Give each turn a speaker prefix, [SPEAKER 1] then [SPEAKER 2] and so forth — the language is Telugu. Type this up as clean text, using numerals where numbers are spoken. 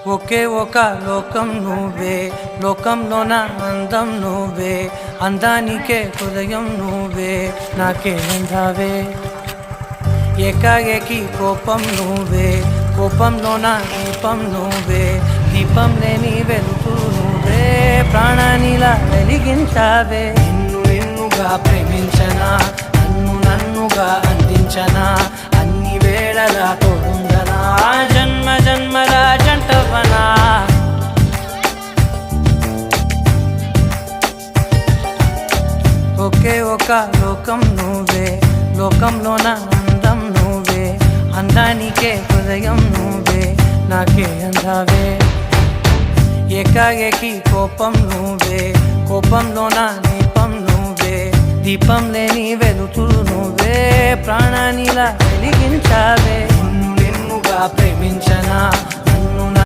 [SPEAKER 1] ఒకే ఒక లోకం నువ్వే, లోకంలోన అందం నువ్వే, అందానికే హృదయం నువ్వే, నాకే అందావే. ఏకాఏకి కోపం నువ్వే, కోపంలోన దీపం నువ్వే, దీపం లేని వెలుతురు నువ్వే, ప్రాణానిలా వెలిగించావే. నిన్నుగా ప్రేమించనా, నన్నుగా అందించనా, అన్ని వేళలా తోడుందనా, జన్మ జన్మల జంటవనా. ఒకే ఒక లోకం నువ్వే, లోకంలోన అందం నువ్వే, అందానికే హృదయం నువ్వే, నాకే అందావే. ఏకాఏకి కోపం నువ్వే, కోపంలోన దీపం నువ్వే, దీపం లేని వెలుతురు నువ్వే, ప్రాణానిలా వెలిగించావే. నిన్నుగా ప్రేమించనా,